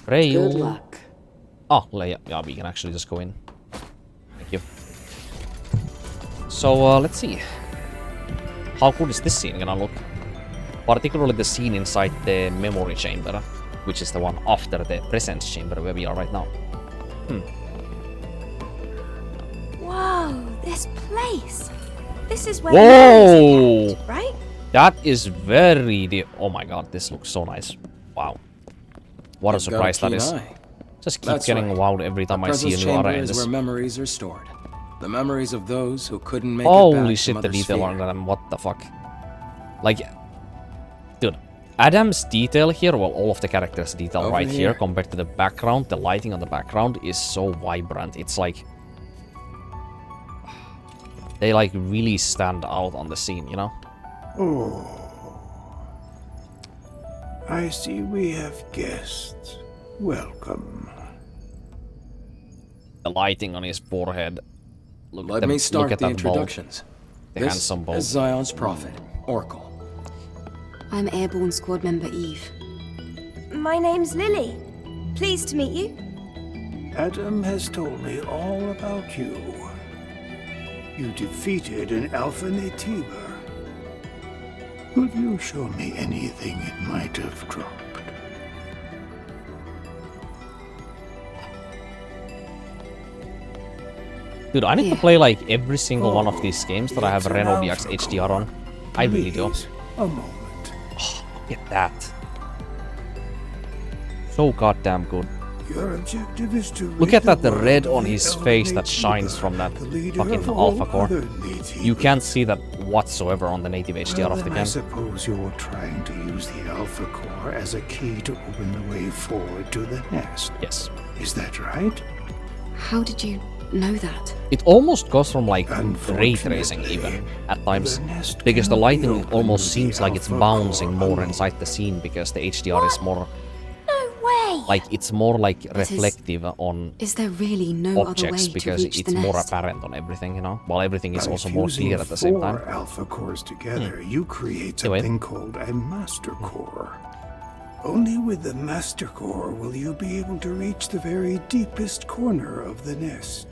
Frail. Good luck. Oh, yeah, we can actually just go in. Thank you. So, let's see. How good is this scene gonna look? Particularly the scene inside the memory chamber, which is the one after the presence chamber where we are right now. Whoa, this place. This is where Whoa! the kept, right? That is very... Oh my god, this looks so nice. Wow. What a surprise that is. Just keep getting wowed every time I see a new area in this. Where memories are stored. The memories of those who couldn't make Holy shit, the detail on them, what the fuck. Like... Dude, Adam's detail here, well, all of the characters' detail Over right here. here compared to the background, the lighting on the background is so vibrant. It's like... They like really stand out on the scene, you know? Oh. I see we have guests. Welcome. The lighting on his forehead. Let me start the introductions. The handsome bulb. This is Zion's prophet, Oracle. I'm Airborne Squad Member Eve. My name's Lily. Pleased to meet you. Adam has told me all about you. You defeated an Alpha Natiba. Will you show me anything it might have dropped? Dude, I need to play like every single one of these games that I have Reno VX HDR on. I really do. A moment. Oh, look at that. So goddamn good. Your objective is to Look at that, the red on his face that shines from that fucking alpha core. You can't see that whatsoever on the native HDR of the I game. suppose you're trying to use the alpha core as a key to open the way forward to the nest. Yes. Is that right? How did you know that? It almost goes from like ray tracing even at times, because the lighting almost seems like it's bouncing more inside the scene because the HDR is more No way. like it's more like reflective on Is there really no other way objects to because reach it's the more nest? apparent on everything, you know, while everything is By also more fusing clear at the same time. 4 alpha cores together, you create Anyway. something called a master core. Only with the master core will you be able to reach the very deepest corner of the nest.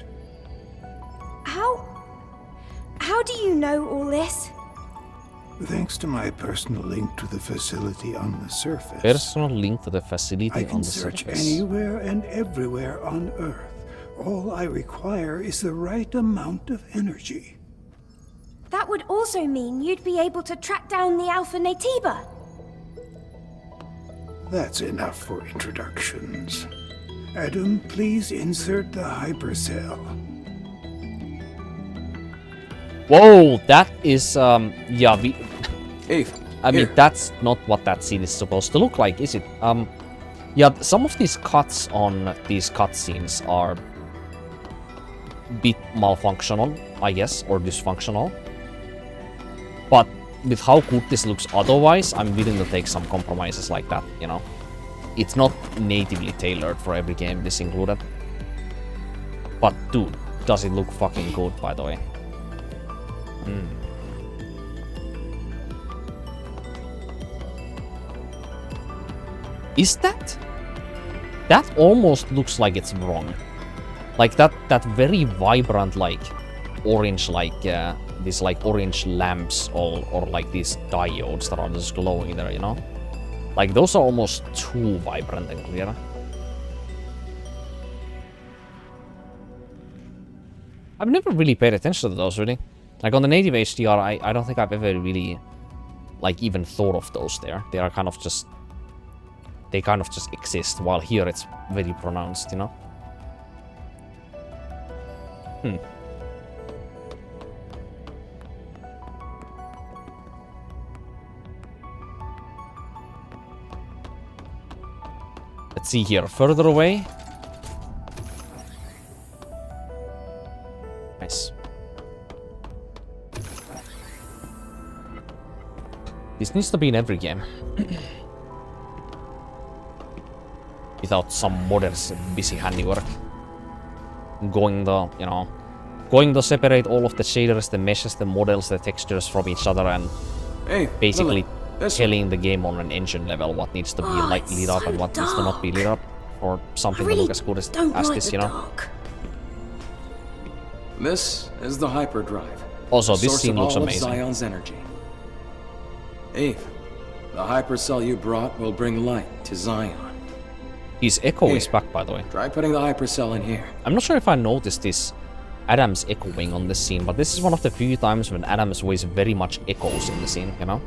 How do you know all this? Thanks to my personal link to the facility on the surface. Personal link to the facility I on can the search surface. anywhere and everywhere on Earth. All I require is the right amount of energy. That would also mean you'd be able to track down the Alpha Natiba. That's enough for introductions. Adam, please insert the hypercell. Whoa, that is yeah, Eve, I mean here. that's not what that scene is supposed to look like, is it? Yeah, some of these cuts on these cutscenes are bit malfunctional, I guess, or dysfunctional. But with how good this looks otherwise, I'm willing to take some compromises like that, you know. It's not natively tailored for every game, this included. But dude, does it look fucking good, by the way. Is that? That almost looks like it's wrong. Like that very vibrant, like orange, like these like orange lamps or like these diodes that are just glowing there, you know? Like those are almost too vibrant and clear. I've never really paid attention to those, really. Like on the native HDR, I don't think I've ever really like even thought of those there. They are kind of just... They kind of just exist, while here it's very pronounced, you know? Let's see here, further away. Nice. This needs to be in every game. Without some modder's busy handiwork. Going to, you know, going to separate all of the shaders, the meshes, the models, the textures from each other and basically Lily, telling the game on an engine level what needs to be like lit up and what needs to not be lit up. for something I really to look as good as don't like this, the you know? dark. This is the hyperdrive. Also, the this source scene of looks all amazing. Of Zion's energy. Eve, the hypercell you brought will bring light to Zion. His echo is Here, back, by the way. Try putting the hypercell in here. I'm not sure if I noticed this Adam's echoing on this scene, but this is one of the few times when Adam's voice very much echoes in the scene, you know?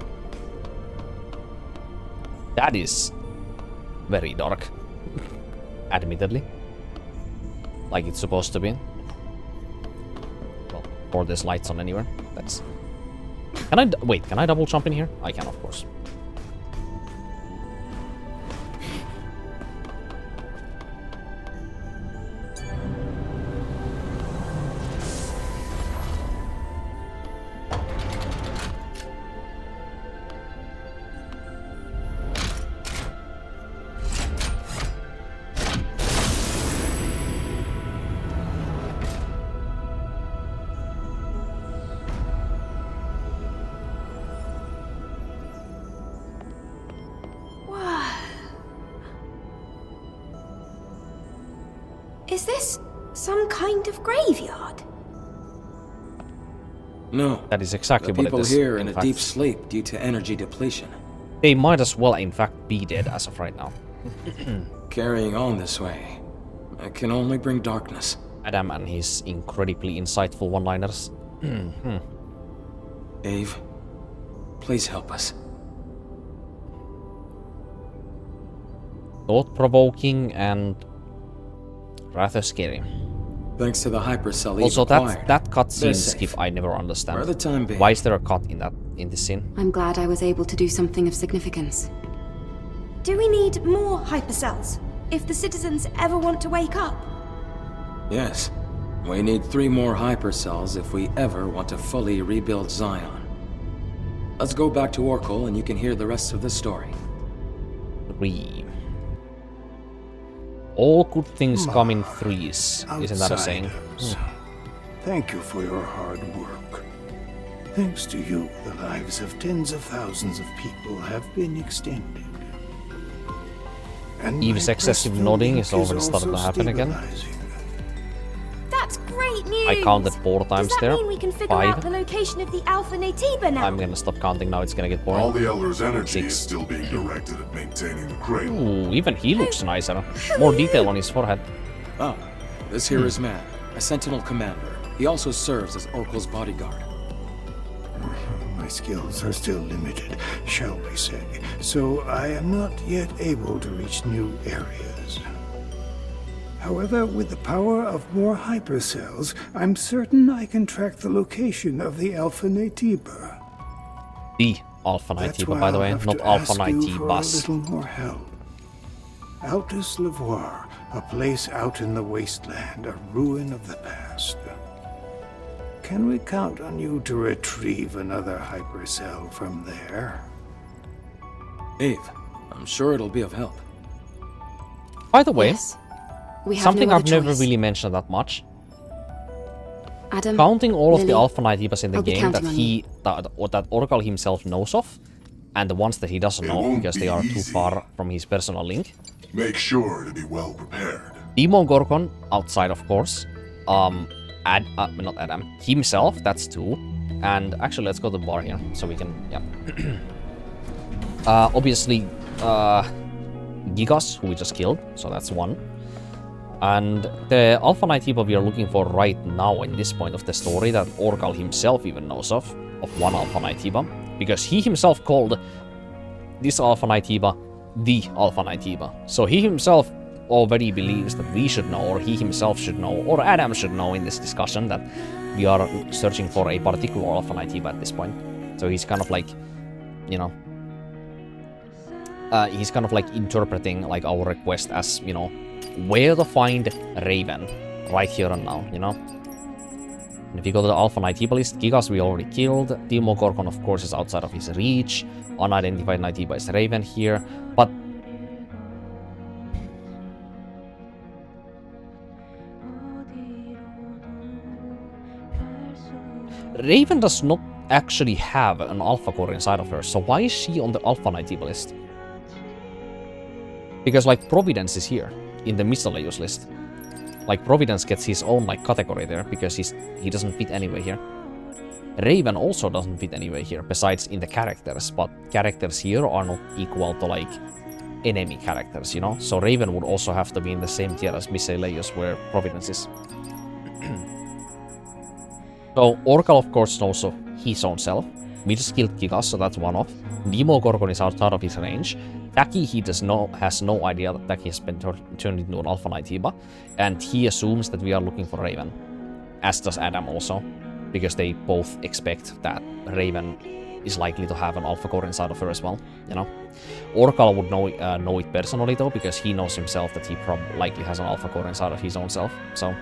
That is very dark. Admittedly. Like it's supposed to be. Well, or there's lights on anywhere. That's... Can I... Wait, can I double jump in here? I can, of course. Is this some kind of graveyard? No. That is exactly the what it people is. here in a fact. deep sleep due to energy depletion. They might as well, in fact, be dead as of right now. Carrying on this way, it can only bring darkness. Adam and his incredibly insightful one-liners. Eve, please help us. Thought-provoking and rather scary. Thanks to the hypercell Eve Also, acquired, that they're cutscene safe. skip I never For understand. the time being. Why is there a cut in this scene? I'm glad I was able to do something of significance. Do we need more hypercells if the citizens ever want to wake up? Yes. We need 3 more hypercells if we ever want to fully rebuild Zion. Let's go back to Oracle and you can hear the rest of the story. 3. All good things come in threes. Isn't that a saying? Outsiders, thank you for your hard work. Thanks to you, the lives of tens of thousands of people have been extended. And Eve's my excessive Crystal nodding Link is already starting to also happen again. stabilizing. That's great news! I counted 4 times Does that there. mean we can figure 5. out the location of the Alpha Natiba now? I'm gonna stop counting now, it's gonna get boring. All the Elder's energy 6. is still being directed at maintaining the cradle. Ooh, even he looks nicer. More detail on his forehead. Oh, this here is Man, a Sentinel commander. He also serves as Oracle's bodyguard. My skills are still limited, shall we say, so I am not yet able to reach new areas. However, with the power of more hypercells, I'm certain I can track the location of the Alpha Natiba. The Alpha That's Natiba, why by the I'll way, have not to Alpha ask you for a Nitibas. little more help. Altus Levoir, a place out in the wasteland, a ruin of the past. Can we count on you to retrieve another hypercell from there? Eve, I'm sure it'll be of help. By the way, Yes. We have something no I've other never choice. really mentioned that much. Adam, Counting all of the Lily, Alpha Nitibas in the I'll be game that counting on that Oracle himself knows of, and the ones that he doesn't It know won't because be they are too easy. far from his personal link. Make sure to be well prepared. Demogorgon, outside of course. Not Adam. Himself, that's 2. And actually, let's go to the bar here, so we can, yeah. Obviously, Gigas, who we just killed, so that's 1. And the Alpha Nitiba we are looking for right now in this point of the story that Oracle himself even knows of 1 Alpha Nitiba, because he himself called this Alpha Nitiba the Alpha Nitiba. So he himself already believes that we should know, or he himself should know, or Adam should know in this discussion that we are searching for a particular Alpha Nitiba at this point. So he's kind of like, you know, he's kind of like interpreting like our request as, you know, where to find Raven right here and now, you know. And if you go to the Alpha Nitiba list, Gigas we already killed, Demogorgon of course is outside of his reach, unidentified Nitiba is Raven here, but Raven does not actually have an Alpha core inside of her, so why is she on the Alpha Nitiba list? Because like Providence is here, in the miscellaneous list. Like, Providence gets his own, like, category there, because he doesn't fit anywhere here. Raven also doesn't fit anywhere here, besides in the characters, but characters here are not equal to, like, enemy characters, you know? So Raven would also have to be in the same tier as miscellaneous, where Providence is. So, Orcal, of course, knows of his own self. We just killed Gigas, so that's one off. Demogorgon is outside of his range. Taki, he has no idea that Taki has been turned into an Alpha Knight Hiba, and he assumes that we are looking for Raven, as does Adam also, because they both expect that Raven is likely to have an Alpha Core inside of her as well, you know. Orcal would know it personally though, because he knows himself that he likely has an Alpha Core inside of his own self, so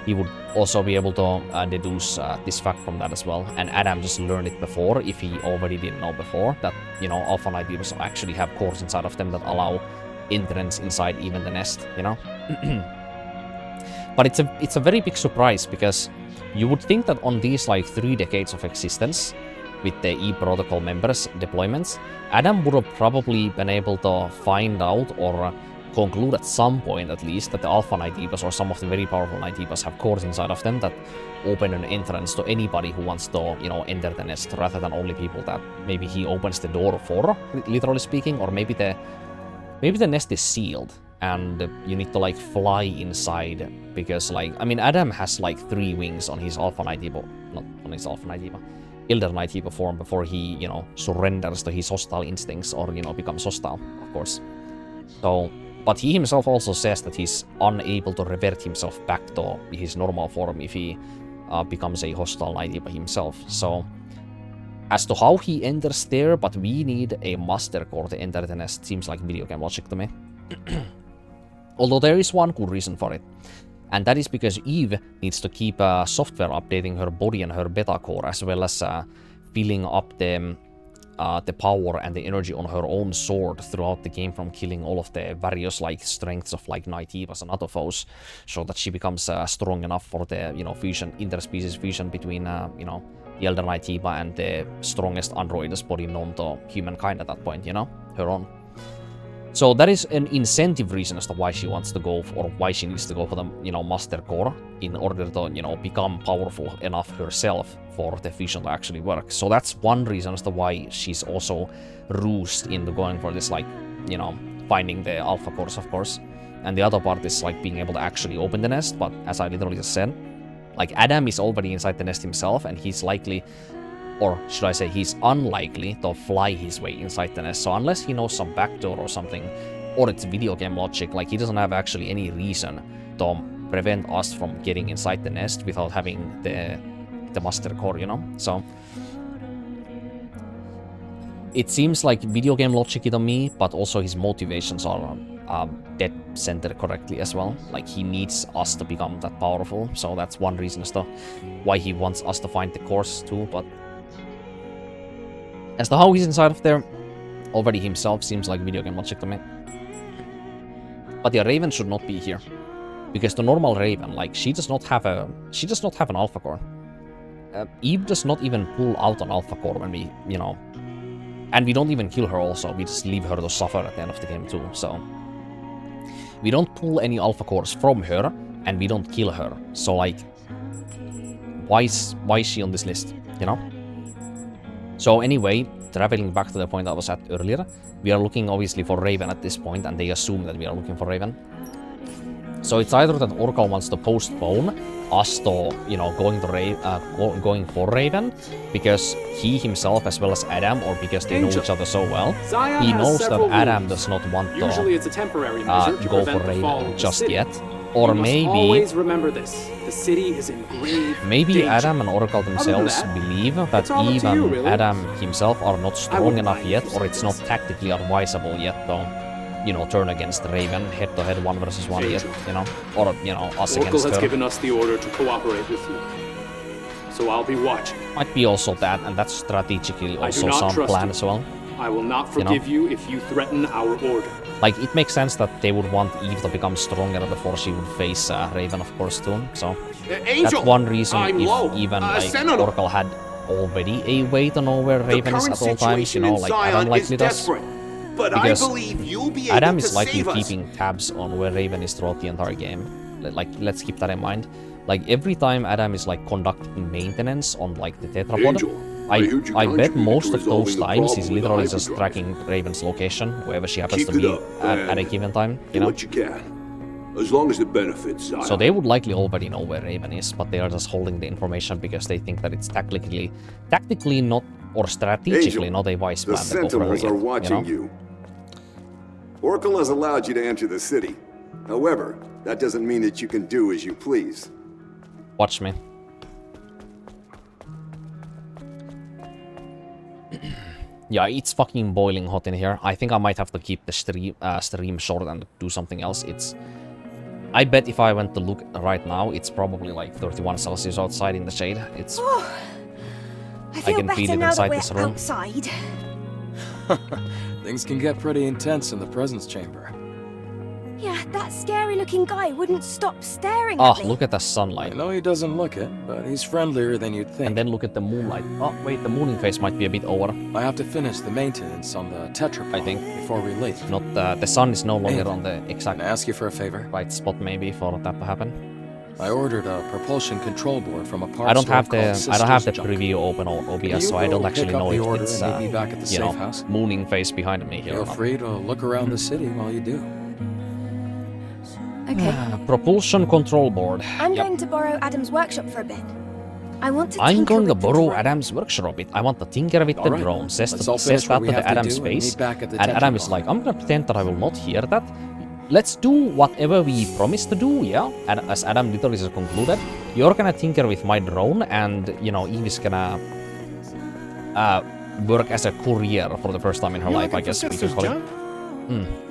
he would also be able to deduce this fact from that as well. And Adam just learned it before, if he already didn't know before, that, you know, Alpha Knight Hibas actually have cores inside of them that allow entrance inside even the nest, you know? But it's a very big surprise, because you would think that on these, like, 3 decades of existence, with the E-Protocol members' deployments, Adam would have probably been able to find out, or conclude at some point at least, that the Alpha Knight Hibas, or some of the very powerful Knight Hibas, have cores inside of them that open an entrance to anybody who wants to, you know, enter the nest, rather than only people that maybe he opens the door for, literally speaking, or maybe the nest is sealed and you need to, like, fly inside, because, like, I mean, Adam has, like, 3 wings on his Alpha Knight Hiba, not on his Alpha Knight Hiba, Elder Knight Hiba form, before he, you know, surrenders to his hostile instincts, or, you know, becomes hostile, of course. So, but he himself also says that he's unable to revert himself back to his normal form if he becomes a hostile Knight Hiba himself. So, as to how he enters there, but we need a Master Core to enter the nest, seems like video game logic to me. Although there is one good reason for it. And that is because Eve needs to keep software updating her body and her beta core, as well as filling up the power and the energy on her own sword throughout the game from killing all of the various, like, strengths of, like, Knight Hibas and other foes, so that she becomes strong enough for the, you know, fusion, interspecies fusion between, you know, the Elder Knight Hiba and the strongest android's body known to humankind at that point, you know, her own. So that is an incentive reason as to why she wants to go, or why she needs to go for the, you know, Master Core, in order to, you know, become powerful enough herself for the fusion to actually work. So that's one reason as to why she's also rused into going for this, like, you know, finding the Alpha Cores, of course. And the other part is, like, being able to actually open the nest, but as I literally just said, like, Adam is already inside the nest himself, and he's likely, or should I say, he's unlikely to fly his way inside the nest. So unless he knows some backdoor or something, or it's video game logic, like, he doesn't have actually any reason to prevent us from getting inside the nest without having the Master Core, you know? So it seems like video game logic to me, but also his motivations are dead center correctly as well. Like, he needs us to become that powerful, so that's one reason as to why he wants us to find the cores too. But as to how he's inside of there, already himself seems like video game logic to me. But yeah, Raven should not be here, because the normal Raven, like, she does not have an Alpha Core. Eve does not even pull out an Alpha Core when we, you know, and we don't even kill her also, we just leave her to suffer at the end of the game too, so we don't pull any Alpha Cores from her, and we don't kill her, so, like, why is she on this list, you know? So anyway, traveling back to the point I was at earlier, we are looking obviously for Raven at this point, and they assume that we are looking for Raven. So it's either that Orcal wants to postpone us to, you know, going for Raven, because he himself, as well as Adam, or because they know each other so well, Zion he has knows that several Adam rules. does not want Usually to it's a temporary measure to go for prevent the fall of Raven the just city. yet. Or You must maybe always remember this. The city is in grave danger. Adam and Orcal themselves that, believe that it's all up Eve to you, and really. Adam himself are not strong wouldn't enough mind yet, using or it's not this. tactically advisable yet to, you know, turn against Raven head-to-head 1 versus 1 yet, Angel. you know, or, you know, us Oracle against has her. given us the order to cooperate with you. So I'll be watching. Might be also that, and that's strategically I do also not some trust plan you. as well. I will not You know? forgive you if you threaten our order. Like, it makes sense that they would want Eve to become stronger before she would face Raven, of course, too. So Angel! that's one reason I'm if low. even like Sentinel! Oracle had already a way to know where Raven is at all times, you know, like Adam likely does. But I Because believe you'll be Adam able to is likely save us. keeping tabs on where Raven is throughout the entire game. Like, let's keep that in mind. Like, every time Adam is like conducting maintenance on like the tetrapod, Angel, I heard you I bet contributed most to of those resolving the times he's problem with the literally just hyperdrive. tracking Raven's location, wherever she happens Keep to it be up, at a and given time, Do you know? what you can. As long as it benefits Zion. So they would likely already know where Raven is, but they are just holding the information because they think that it's tactically not, or strategically Angel, not a wise The plan to go for her Sentinels yet, are watching you know? you. Oracle has allowed you to enter the city. However, that doesn't mean that you can do as you please. Watch me. Yeah, it's fucking boiling hot in here. I think I might have to keep the stream short and do something else. I bet if I went to look right now, it's probably like 31 Celsius outside in the shade. It's... I feel can better feel it now inside that this we're room. outside. Things can get pretty intense in the presence chamber. Yeah, that scary-looking guy wouldn't stop staring Oh, at me. look at the I sunlight. know he doesn't look it, but he's friendlier than you'd think. And then look at the moonlight. Oh, wait, the mooning phase might be a bit over. I have to finish the maintenance on the tetrapod I think. before we leave. Not the sun is no longer Hey, on the exact Can I ask you for a favor? right spot maybe for that to happen. I ordered a propulsion control board from a parts I don't store have called the Sisters Junk. preview open or Can OBS, you so I go don't pick actually up know the if order it's and meet me back at the you safe know, house? mooning phase behind me here. Feel or not. free to look around the city while you do. Okay. Propulsion control board. I'm Yep. going to borrow Adam's workshop for a bit. I want to I'm tinker going to with the borrow drone. Adam's workship a bit. I want to tinker with the Alright, drone. Says let's all says finish that what we to the have to Adam's do and meet face. back at the And Adam is tetrapod. like, I'm gonna pretend that I will not hear that. Let's do whatever we promised to do, yeah? And as Adam literally just concluded, you're gonna tinker with my drone and, you know, Eve is gonna work as a courier for the first time in her life, I guess we could call it.